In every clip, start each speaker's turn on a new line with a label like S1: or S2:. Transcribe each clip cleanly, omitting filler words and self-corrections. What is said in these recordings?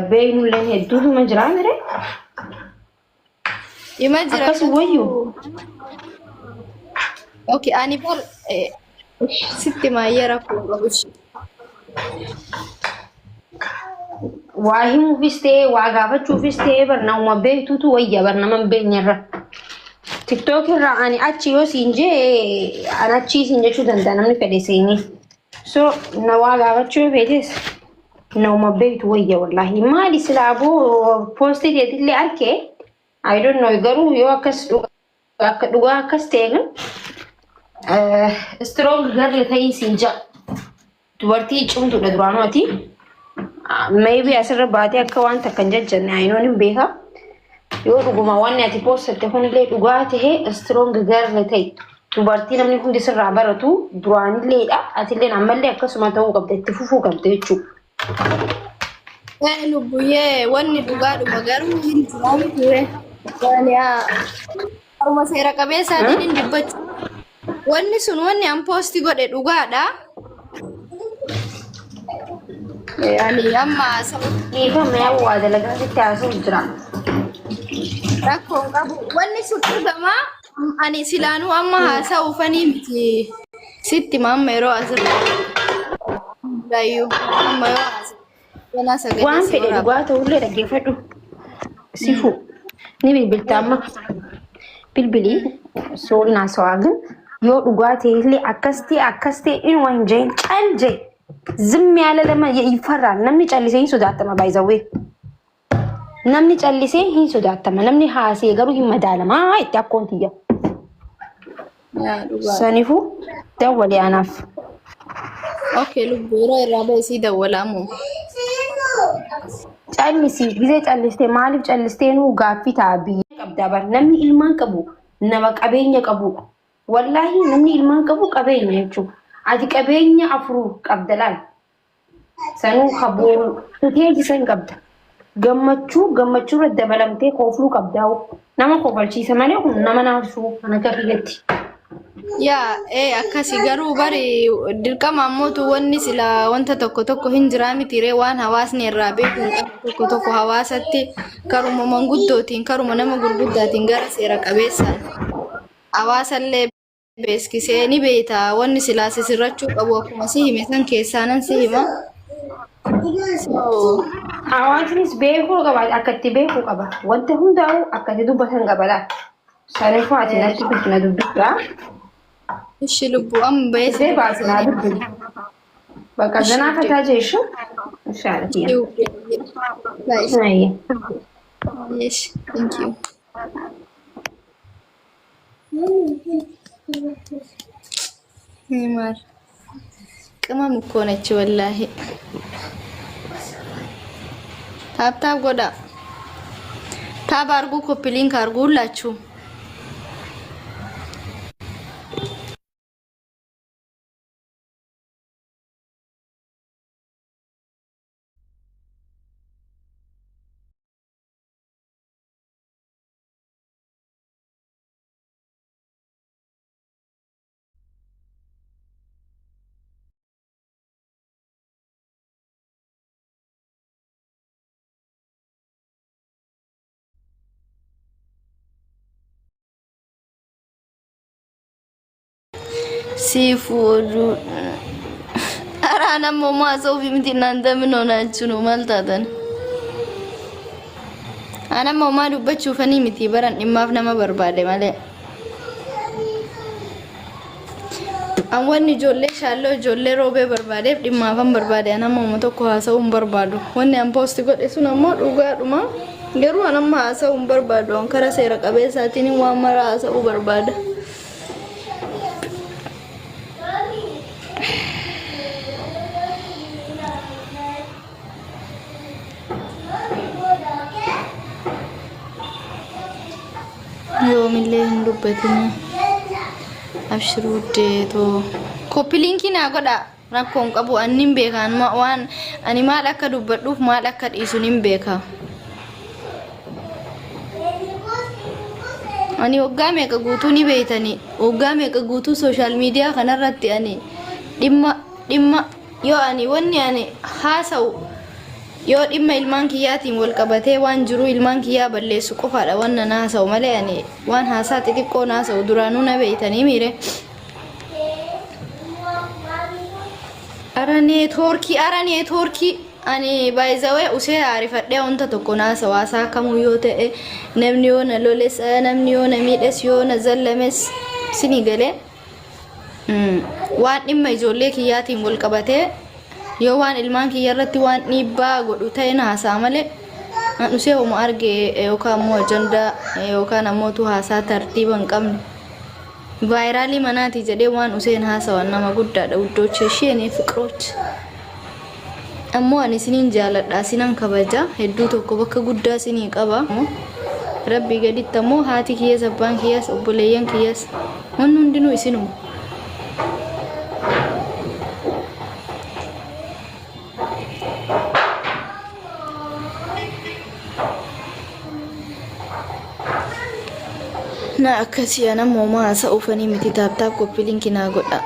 S1: بينو لين هدوه مجرى مرة
S2: يمجرى
S1: أكاس ويو
S2: اوكي اني بر ستي ما يراكو وش
S1: واهي موفيستي واقافة شوفيستي برنا وما بيتو تويا برنا من بين يرى تيك توك راني أتشيو سينجي أنا أتشي سينجي شو دندنا من فلسيني سو نواقافة شو بيتس نوما بيت ويا والله ما لي سلابو بوستي اللي أركي I don't know يقولوا يوكس دوغا كستيغن strong girl ثاي سينجا تورتي تشوم تدرانوتي maybe أسر بعدي أكوان تكنجد جنة عينون بيها يقولوا جماعة وانا تبوست تكون اللي دوغا تهي strong girl ثاي تورتي نمني كون دي سر عبارتو دراني اللي أتلي نعمل لي أكسو تو قبل تفوفو قبل تشوف
S2: لو بويه واني دوغا مغارو هند نامي تيري يعني أروما سيرا كبيسة دين دبت واني سن واني أم بوستي قد دوغا دا يعني أما
S1: إيه فما يا هذا لقى تتعسوا جرا
S2: راكو واني سن ما أني سلانو أما هاسا وفني متي ستي ماما يرو أزر دايو أما يرو أزر
S1: وان في الوقت أقول لك كيف هذا سيفو نبي بالتامة بالبلي سولنا سواقن يو دوغاتي اللي أكستي إنه وين جين الجي زمي على لما يفرع نمني جالسين سودات ما بايزوي نمني جالسين هي سودات ما نمني هاسي قالوا هم مدالة ما هاي تكون تيجا سنيفو دولي أنا
S2: اوكي لبورا الرابع سي دولا مو
S1: جالسي جزء جالستي مالف جالستين وقافي تعبي قبضة نمني إلمان كبو نمك أبين كبو والله نمني إلمان كبو أبين يجو عادي أبين أفرو قبضلان سنو خبور تيجي سن قبضة قمتشو رد بلمتي خوفلو قبضاو نما خوفلشي سماني نما نارسو أنا كريتي
S2: يا ايه akasi garuu bari dirqama ammotu wanni sila wanta tokko hinjiraami tire waan hawaasni irraa beekun tokko hawaasatti karuma manguddootiin karuma nama gurguddaatiin gara seera qabeessaan hawaasallee beeskisee ni beeta wanni sila sirrachuu qabu akkuma si hime san keessaanan si hima
S1: hawaasnis beekuu qaba akkatti beekuu qaba wanta hundaa'u akkatti dubbatan qabala sanifu ati natti guddina dubbisa
S2: ايش لبو ام بيت
S1: زي بعد نادب بقى زنا فتاجي شو مش عارف يعني هاي
S2: ايش ثانك يو مار كما مكونتش والله تاب غدا تاب ارغو كوبي لينك ارغو لاچو seafood arana mama so bimti nanda minona chuno maltadan ana mama dubbachu fani miti baran imaf nama barbade male an wani jolle shallo jolle robe barbade dimafan barbade ana mama to ko hasa barbado wani an post god esuna mo duga duma geru ana ma hasa barbado an kara sera kabesa tini wa mara hasa barbado يوم اللي هندوبتني أبشروا ديتو كوبي لينكي ناقدا راكم أبو أنيم بيكا ما وان أني ما لك دوبتوف ما لك إيسونيم بيكا أني وقامي كغوتوني بيتني وقامي كغوتو سوشيال ميديا خنرتي أني دم يو أني وني أني حاسو yoo dhimma ilmaan kiyyaatiin wal qabatee waan jiru ilmaan kiyyaa balleessu qofaadha wanna naasa'u malee ani waan haasaa xixiqqoo naasa'u duraanuu na beeytanii miire arane torki ani by the way usee arifadhee wanta tokko naasa'u haasaa kamuu yoo ta'e namni yoo na loles namni yoo na miidhes yoo na zallames sinii galee waan dhimma ijoollee kiyyaatiin wal qabatee yoo waan ilmaan kiyya irratti waan dhiibbaa godhu ta'e haasaa malee an usee homo arge yookaan ammoo ajanda yookaan ammoo tu haasaa tartiiba hin qabne vaayiraalii manaati jedhee waan useen haasawan nama guddaadha uddooche isheen fiqirooch ammoo ani isiniin jaaladha isinan kabaja hedduu tokko bakka guddaa isinii qaba rabbi gaditti ammoo haati kiyyaas abbaan kiyyaas obboleeyyan kiyyaas wanni hundinuu isinuma na akkasii ana moomaa haasa ufanii miti taaptaap koppii linkii naa godha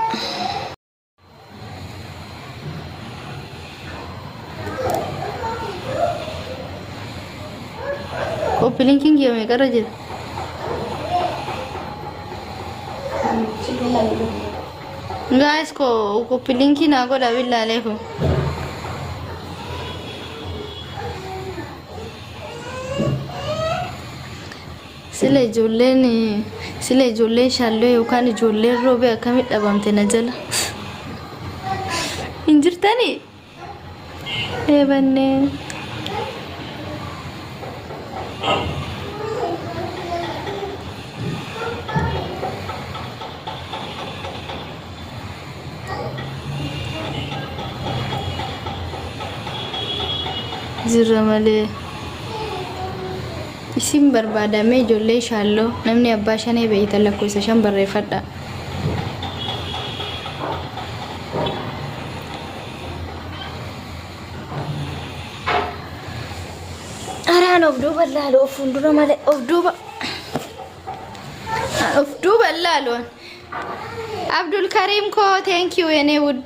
S2: koppii linkiin kiyya meeqarra jira guys ko koppii linkii naa godha billaalee ko sile ijoolleen shaallee yookaan ijoolleen roobee akkamit dhabamte na jala hin jirtanii eebannee jirra malee isin barbaadame ijoollee shaalloo namni abbaa shanee beeytan lakkoofsa 5 barreeffadha araan of duuba laalu of fuuldura malee of duuba laaluun Abdul Karim ko thank you ene wood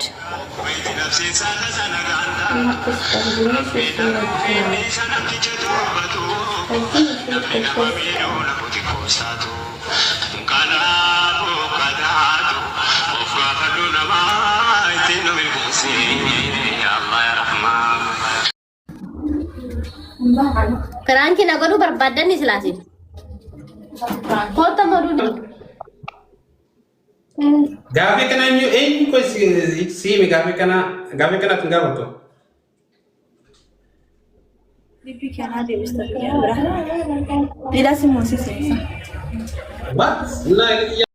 S3: Keraanki na godhu barbaadan islaatiin. Kota maduu.
S4: Gaafii kana eenyu ko siime gaafii kana tungaa bakka.
S2: Bibi kana deebista bira. Dila simon sisa.
S4: What?